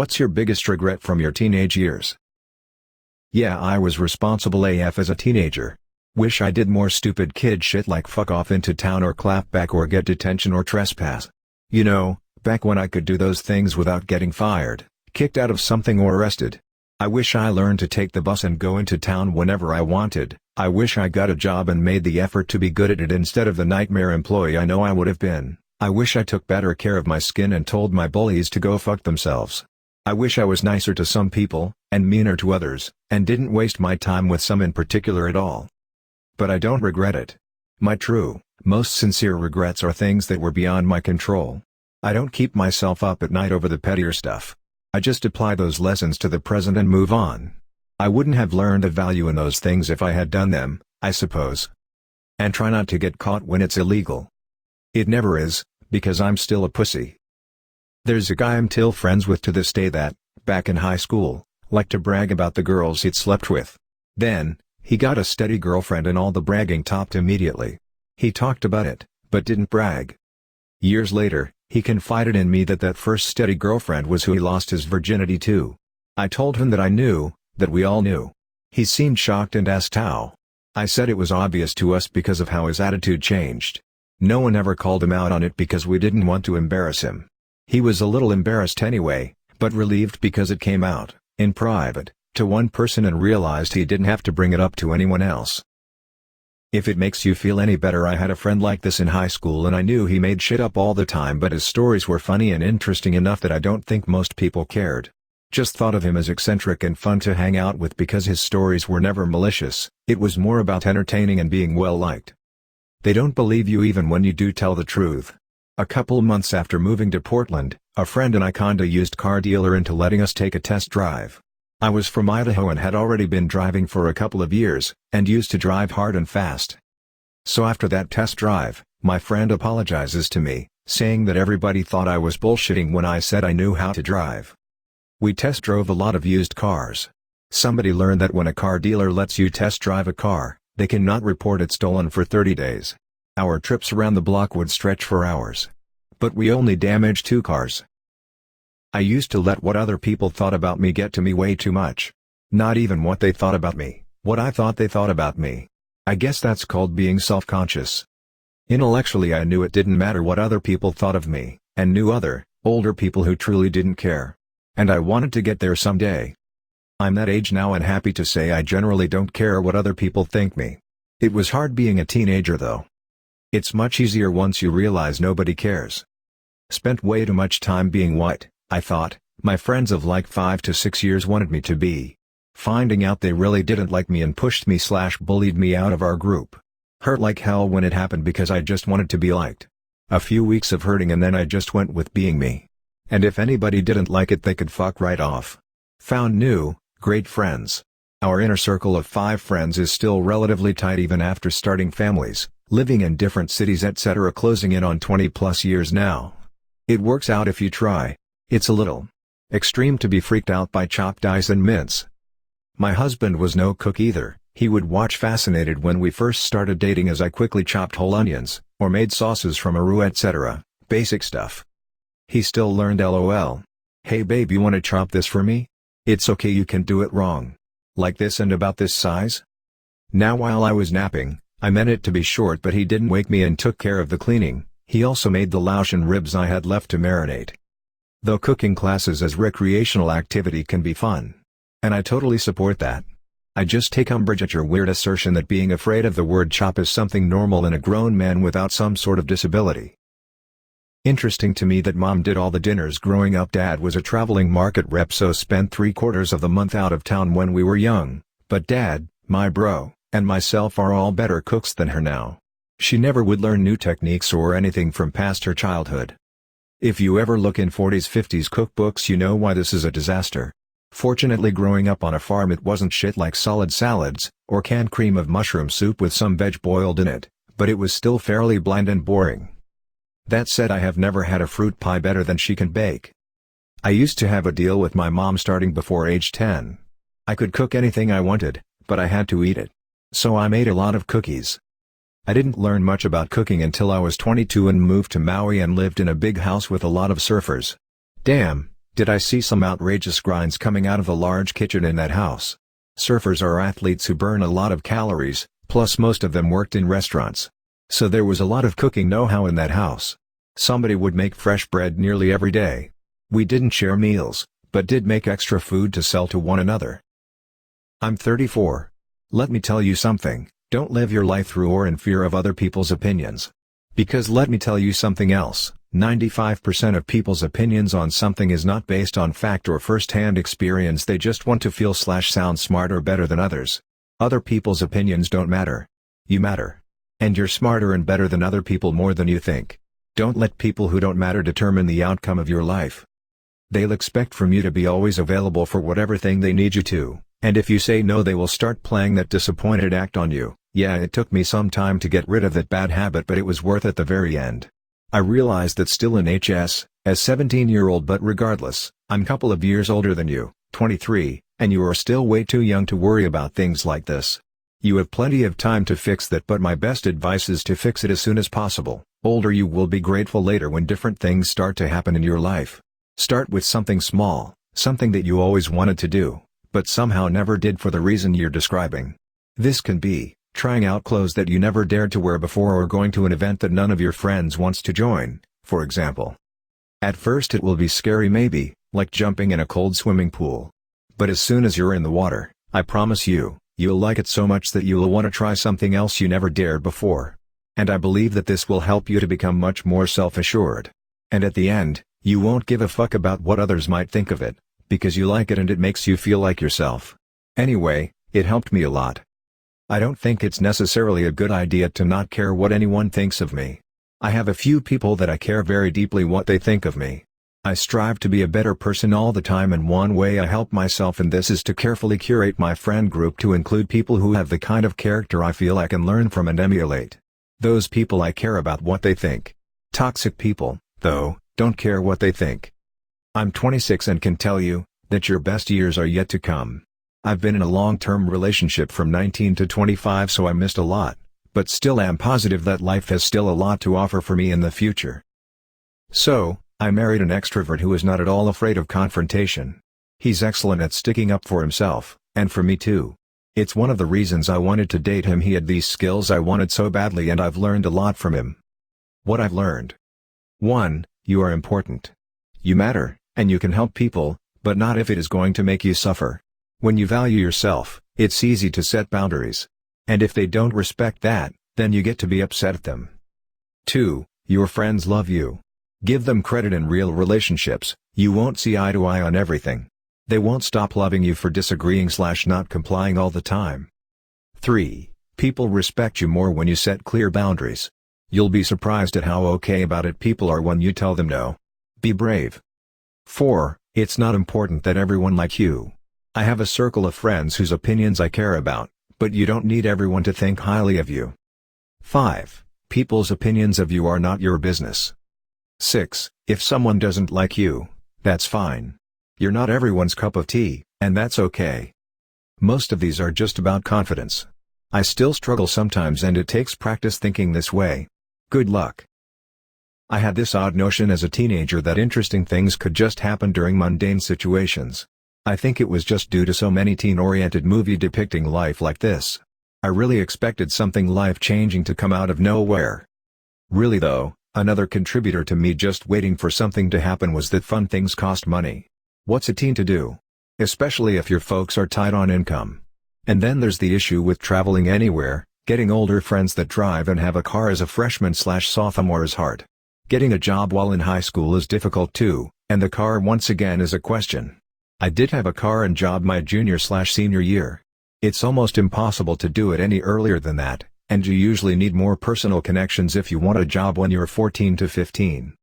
What's your biggest regret from your teenage years? Yeah, I was responsible AF as a teenager. Wish I did more stupid kid shit like fuck off into town or clap back or get detention or trespass. You know, back when I could do those things without getting fired, kicked out of something or arrested. I wish I learned to take the bus and go into town whenever I wanted. I wish I got a job and made the effort to be good at it instead of the nightmare employee I know I would have been. I wish I took better care of my skin and told my bullies to go fuck themselves. I wish I was nicer to some people, and meaner to others, and didn't waste my time with some in particular at all. But I don't regret it. My true, most sincere regrets are things that were beyond my control. I don't keep myself up at night over the pettier stuff. I just apply those lessons to the present and move on. I wouldn't have learned the value in those things if I had done them, I suppose. And try not to get caught when it's illegal. It never is, because I'm still a pussy. There's a guy I'm still friends with to this day that, back in high school, liked to brag about the girls he'd slept with. Then, he got a steady girlfriend and all the bragging stopped immediately. He talked about it, but didn't brag. Years later, he confided in me that first steady girlfriend was who he lost his virginity to. I told him that I knew, that we all knew. He seemed shocked and asked how. I said it was obvious to us because of how his attitude changed. No one ever called him out on it because we didn't want to embarrass him. He was a little embarrassed anyway, but relieved because it came out, in private, to one person and realized he didn't have to bring it up to anyone else. If it makes you feel any better, I had a friend like this in high school and I knew he made shit up all the time, but his stories were funny and interesting enough that I don't think most people cared. Just thought of him as eccentric and fun to hang out with because his stories were never malicious, it was more about entertaining and being well liked. They don't believe you even when you do tell the truth. A couple months after moving to Portland, a friend and I conned a used car dealer into letting us take a test drive. I was from Idaho and had already been driving for a couple of years, and used to drive hard and fast. So after that test drive, my friend apologizes to me, saying that everybody thought I was bullshitting when I said I knew how to drive. We test drove a lot of used cars. Somebody learned that when a car dealer lets you test drive a car, they cannot report it stolen for 30 days. Our trips around the block would stretch for hours. But we only damaged 2 cars. I used to let what other people thought about me get to me way too much. Not even what they thought about me, what I thought they thought about me. I guess that's called being self-conscious. Intellectually I knew it didn't matter what other people thought of me, and knew other, older people who truly didn't care. And I wanted to get there someday. I'm that age now and happy to say I generally don't care what other people think me. It was hard being a teenager though. It's much easier once you realize nobody cares. Spent way too much time being what, I thought, my friends of like 5 to 6 years wanted me to be. Finding out they really didn't like me and pushed me/bullied me out of our group. Hurt like hell when it happened because I just wanted to be liked. A few weeks of hurting and then I just went with being me. And if anybody didn't like it they could fuck right off. Found new, great friends. Our inner circle of 5 friends is still relatively tight even after starting families, living in different cities etc. closing in on 20+ years now. It works out if you try. It's a little extreme to be freaked out by chopped ice and mince. My husband was no cook either. He would watch fascinated when we first started dating as I quickly chopped whole onions, or made sauces from a roux etc. Basic stuff. He still learned LOL. Hey babe, you wanna chop this for me? It's okay, you can do it wrong. Like this and about this size? Now while I was napping, I meant it to be short but he didn't wake me and took care of the cleaning. He also made the Laotian ribs I had left to marinate. Though cooking classes as recreational activity can be fun. And I totally support that. I just take umbrage at your weird assertion that being afraid of the word chop is something normal in a grown man without some sort of disability. Interesting to me that mom did all the dinners growing up. Dad was a traveling market rep so spent 3/4 of the month out of town when we were young, but dad, my bro, and myself are all better cooks than her now. She never would learn new techniques or anything from past her childhood. If you ever look in 40s 50s cookbooks you know why this is a disaster. Fortunately growing up on a farm it wasn't shit like solid salads, or canned cream of mushroom soup with some veg boiled in it, but it was still fairly bland and boring. That said, I have never had a fruit pie better than she can bake. I used to have a deal with my mom starting before age 10. I could cook anything I wanted, but I had to eat it. So I made a lot of cookies. I didn't learn much about cooking until I was 22 and moved to Maui and lived in a big house with a lot of surfers. Damn, Did I see some outrageous grinds coming out of the large kitchen in that house? Surfers are athletes who burn a lot of calories, plus most of them worked in restaurants. So there was a lot of cooking know-how in that house. Somebody would make fresh bread nearly every day. We didn't share meals, but did make extra food to sell to one another. I'm 34. Let me tell you something, don't live your life through or in fear of other people's opinions. Because let me tell you something else, 95% of people's opinions on something is not based on fact or first-hand experience, they just want to feel/sound smart or better than others. Other people's opinions don't matter. You matter. And you're smarter and better than other people more than you think. Don't let people who don't matter determine the outcome of your life. They'll expect from you to be always available for whatever thing they need you to, and if you say no they will start playing that disappointed act on you. Yeah, it took me some time to get rid of that bad habit, but it was worth it the very end. I realized that still in HS, as 17-year-old, but regardless, I'm a couple of years older than you, 23, and you are still way too young to worry about things like this. You have plenty of time to fix that, but my best advice is to fix it as soon as possible. Older you will be grateful later when different things start to happen in your life. Start with something small, something that you always wanted to do, but somehow never did for the reason you're describing. This can be trying out clothes that you never dared to wear before, or going to an event that none of your friends wants to join, for example. At first it will be scary, maybe, like jumping in a cold swimming pool. But as soon as you're in the water, I promise you, you'll like it so much that you'll want to try something else you never dared before. And I believe that this will help you to become much more self-assured. And at the end, you won't give a fuck about what others might think of it, because you like it and it makes you feel like yourself. Anyway, it helped me a lot. I don't think it's necessarily a good idea to not care what anyone thinks of me. I have a few people that I care very deeply what they think of me. I strive to be a better person all the time, and one way I help myself in this is to carefully curate my friend group to include people who have the kind of character I feel I can learn from and emulate. Those people I care about what they think. Toxic people, though, don't care what they think. I'm 26 and can tell you that your best years are yet to come. I've been in a long-term relationship from 19 to 25, so I missed a lot, but still am positive that life has still a lot to offer for me in the future. So, I married an extrovert who is not at all afraid of confrontation. He's excellent at sticking up for himself, and for me too. It's one of the reasons I wanted to date him. He had these skills I wanted so badly, and I've learned a lot from him. What I've learned. 1. You are important. You matter, and you can help people, but not if it is going to make you suffer. When you value yourself, it's easy to set boundaries. And if they don't respect that, then you get to be upset at them. 2. Your friends love you. Give them credit. In real relationships, you won't see eye to eye on everything. They won't stop loving you for disagreeing/not complying all the time. 3. People respect you more when you set clear boundaries. You'll be surprised at how okay about it people are when you tell them no. Be brave. 4. It's not important that everyone like you. I have a circle of friends whose opinions I care about, but you don't need everyone to think highly of you. 5. People's opinions of you are not your business. 6. If someone doesn't like you, that's fine. You're not everyone's cup of tea, and that's okay. Most of these are just about confidence. I still struggle sometimes, and it takes practice thinking this way. Good luck. I had this odd notion as a teenager that interesting things could just happen during mundane situations. I think it was just due to so many teen-oriented movies depicting life like this. I really expected something life-changing to come out of nowhere. Really though, another contributor to me just waiting for something to happen was that fun things cost money. What's a teen to do? Especially if your folks are tight on income. And then there's the issue with traveling anywhere. Getting older friends that drive and have a car as a freshman/sophomore is hard. Getting a job while in high school is difficult too, and the car once again is a question. I did have a car and job my junior/senior year. It's almost impossible to do it any earlier than that, and you usually need more personal connections if you want a job when you're 14 to 15.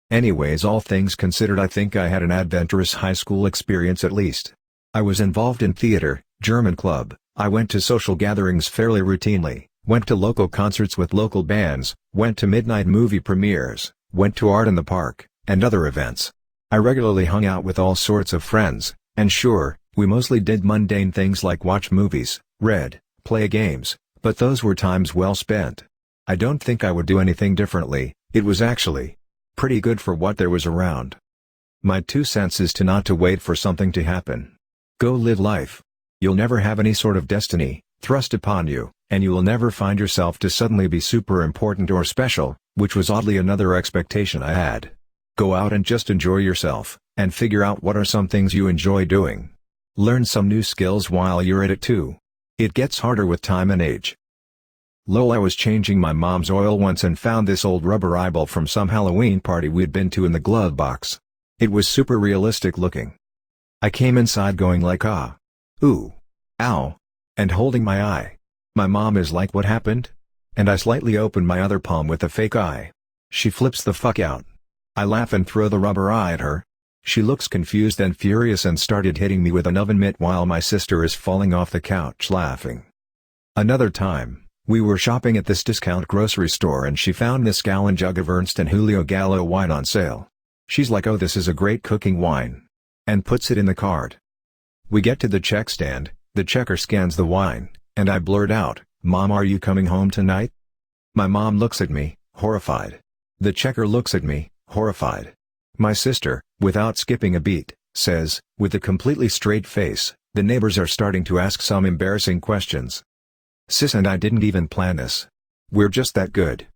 Anyways, all things considered, I think I had an adventurous high school experience at least. I was involved in theater, German club, I went to social gatherings fairly routinely, went to local concerts with local bands, went to midnight movie premieres, went to art in the park, and other events. I regularly hung out with all sorts of friends, and sure, we mostly did mundane things like watch movies, read, play games, but those were times well spent. I don't think I would do anything differently. It was actually pretty good for what there was around. My 2 cents is to not to wait for something to happen. Go live life. You'll never have any sort of destiny thrust upon you, and you will never find yourself to suddenly be super important or special, which was oddly another expectation I had. Go out and just enjoy yourself, and figure out what are some things you enjoy doing. Learn some new skills while you're at it too. It gets harder with time and age. Lol, I was changing my mom's oil once and found this old rubber eyeball from some Halloween party we'd been to in the glove box. It was super realistic looking. I came inside going like ah. Ooh. Ow. And holding my eye. My mom is like, what happened? And I slightly open my other palm with a fake eye. She flips the fuck out. I laugh and throw the rubber eye at her. She looks confused and furious and started hitting me with an oven mitt while my sister is falling off the couch laughing. Another time, we were shopping at this discount grocery store and she found this gallon jug of Ernst and Julio Gallo wine on sale. She's like, oh, this is a great cooking wine. And puts it in the cart. We get to the check stand, the checker scans the wine, and I blurt out, Mom, are you coming home tonight? My mom looks at me, horrified. The checker looks at me, horrified. My sister, without skipping a beat, says, with a completely straight face, the neighbors are starting to ask some embarrassing questions. Sis and I didn't even plan this. We're just that good.